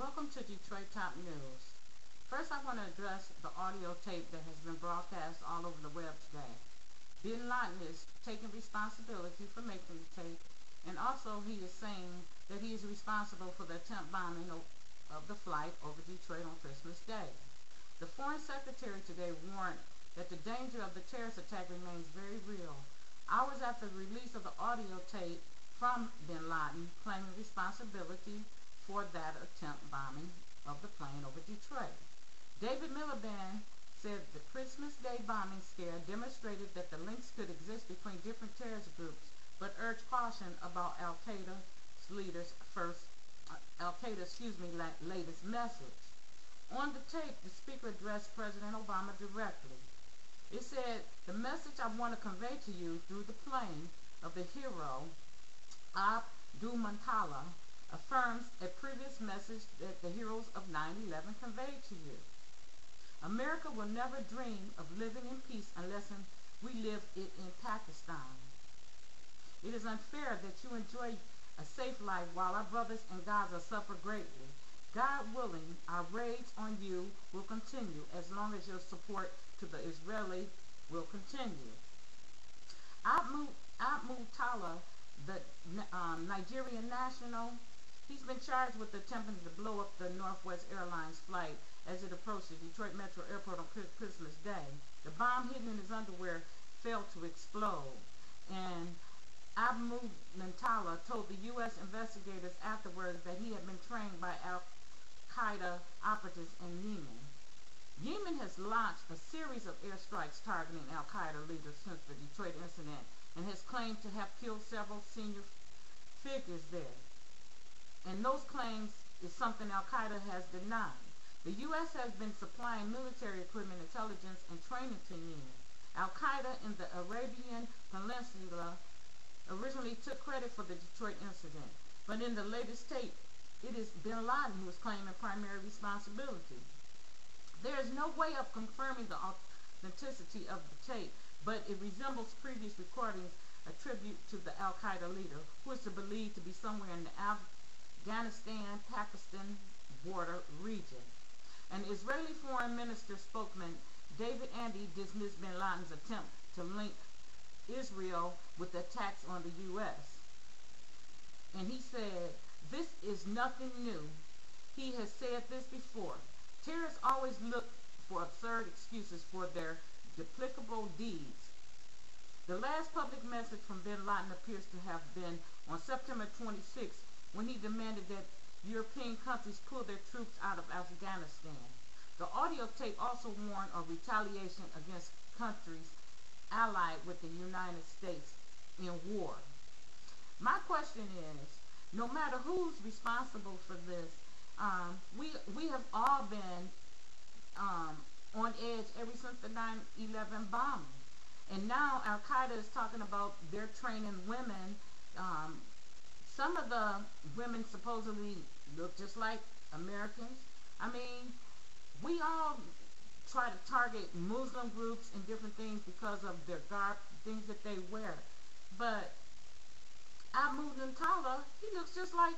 Welcome to Detroit Top News. First, I want to address the audio tape that has been broadcast all over the web today. Bin Laden is taking responsibility for making the tape, and also he is saying that he is responsible for the attempt bombing of the flight over Detroit on Christmas Day. The Foreign Secretary today warned that the danger of the terrorist attack remains very real, hours after the release of the audio tape from Bin Laden claiming responsibility for that attempt bombing of the plane over Detroit. David Miliband said the Christmas Day bombing scare demonstrated that the links could exist between different terrorist groups, but urged caution about Al-Qaeda's latest message. On the tape, the speaker addressed President Obama directly. It said, "The message I want to convey to you through the plane of the hero, Abdul Mantala, affirms a previous message that the heroes of 9/11 conveyed to you. America will never dream of living in peace unless we live it in Pakistan. It is unfair that you enjoy a safe life while our brothers in Gaza suffer greatly. God willing, our raids on you will continue as long as your support to the Israeli will continue." Abdul Mantala, the Nigerian national, he's been charged with attempting to blow up the Northwest Airlines flight as it approached the Detroit Metro Airport on Christmas Day. The bomb hidden in his underwear failed to explode, and Abdul Mantala told the U.S. investigators afterwards that he had been trained by Al-Qaeda operatives in Yemen. Yemen has launched a series of airstrikes targeting Al-Qaeda leaders since the Detroit incident and has claimed to have killed several senior figures there. And those claims is something Al-Qaeda has denied. The U.S. has been supplying military equipment, intelligence, and training to Yemen. Al-Qaeda in the Arabian Peninsula originally took credit for the Detroit incident, but in the latest tape, it is Bin Laden who is claiming primary responsibility. There is no way of confirming the authenticity of the tape, but it resembles previous recordings attributed to the Al-Qaeda leader, who is believed to be somewhere in the Afghanistan-Pakistan border region. An Israeli foreign minister spokesman, David Andy, dismissed Bin Laden's attempt to link Israel with attacks on the U.S. And he said, "This is nothing new. He has said this before. Terrorists always look for absurd excuses for their despicable deeds." The last public message from Bin Laden appears to have been on September 26th, when he demanded that European countries pull their troops out of Afghanistan. The audio tape also warned of retaliation against countries allied with the United States in war. My question is, no matter who's responsible for this, we have all been on edge ever since the 9/11 bombing. And now Al-Qaeda is talking about they're training women. Some of the women supposedly look just like Americans. I mean, we all try to target Muslim groups and different things because of their garb, things that they wear. But Abdul Mantala, he looks just like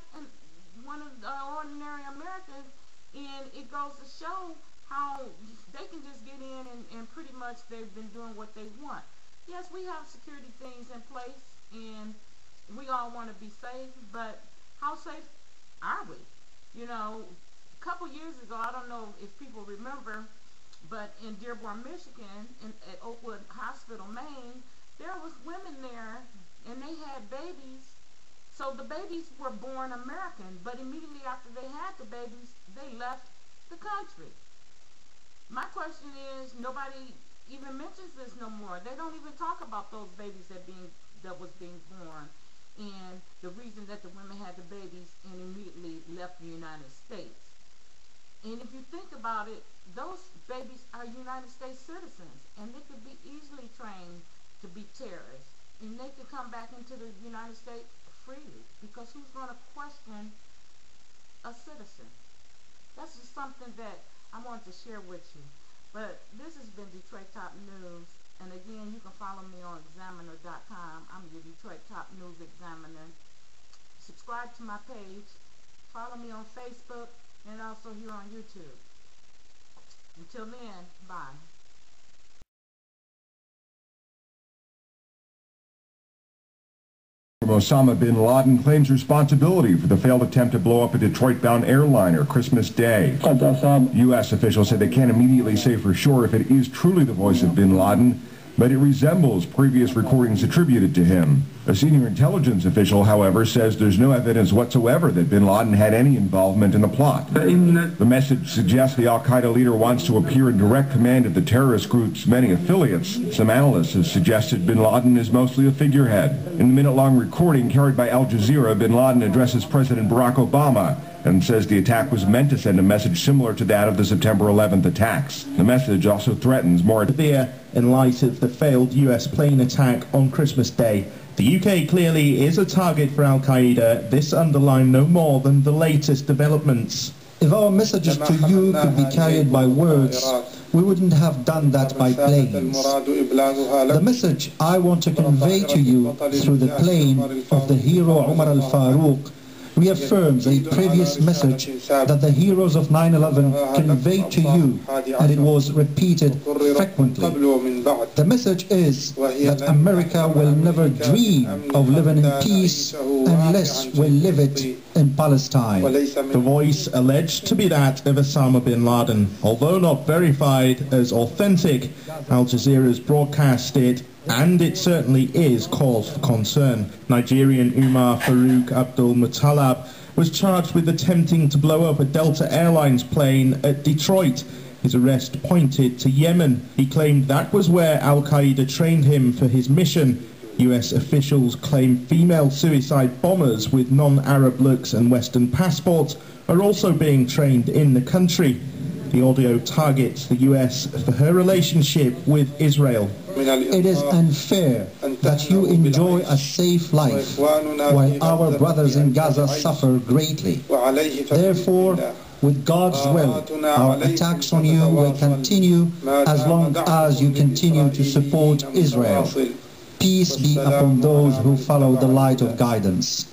one of the ordinary Americans, and it goes to show how they can just get in and pretty much they've been doing what they want. Yes, we have security things in place, and we all want to be safe, but how safe are we? You know, a couple years ago, I don't know if people remember, but in Dearborn, Michigan, at Oakwood Hospital, Maine, there was women there, and they had babies. So the babies were born American, but immediately after they had the babies, they left the country. My question is, nobody even mentions this no more. They don't even talk about those babies that was being born, and the reason that the women had the babies and immediately left the United States. And if you think about it, those babies are United States citizens, and they could be easily trained to be terrorists, and they could come back into the United States freely, because who's going to question a citizen? That's just something that I wanted to share with you. But this has been Detroit Top News, and again, you can follow me on Examiner.com. I'm your Detroit Top News Examiner. Subscribe to my page. Follow me on Facebook. and also here on YouTube. Until then, bye. Osama bin Laden claims responsibility for the failed attempt to blow up a Detroit-bound airliner Christmas Day. U.S. officials say they can't immediately say for sure if it is truly the voice of bin Laden, but it resembles previous recordings attributed to him. A senior intelligence official, however, says there's no evidence whatsoever that bin Laden had any involvement in the plot. The message suggests the al-Qaeda leader wants to appear in direct command of the terrorist group's many affiliates. Some analysts have suggested bin Laden is mostly a figurehead. In the minute-long recording carried by Al Jazeera, bin Laden addresses President Barack Obama and says the attack was meant to send a message similar to that of the September 11th attacks. The message also threatens more severe in light of the failed U.S. plane attack on Christmas Day. The UK clearly is a target for al-Qaeda. This underlined no more than the latest developments. If our messages to you could be carried by words, we wouldn't have done that by planes. The message I want to convey to you through the plane of the hero Umar al-Faruq reaffirms a previous message that the heroes of 9/11 conveyed to you, and it was repeated frequently. The message is that America will never dream of living in peace unless we live it in Palestine. The voice alleged to be that of Osama bin Laden, although not verified as authentic. Al Jazeera's broadcast it, and it certainly is cause for concern. Nigerian Umar Farouk Abdul Muttalab was charged with attempting to blow up a Delta Airlines plane at Detroit. His arrest pointed to Yemen. He claimed that was where al-Qaeda trained him for his mission. US officials claim female suicide bombers with non-Arab looks and Western passports are also being trained in the country. The audio targets the US for her relationship with Israel. It is unfair that you enjoy a safe life while our brothers in Gaza suffer greatly. Therefore, with God's will, our attacks on you will continue as long as you continue to support Israel. Peace be upon those who follow the light of guidance.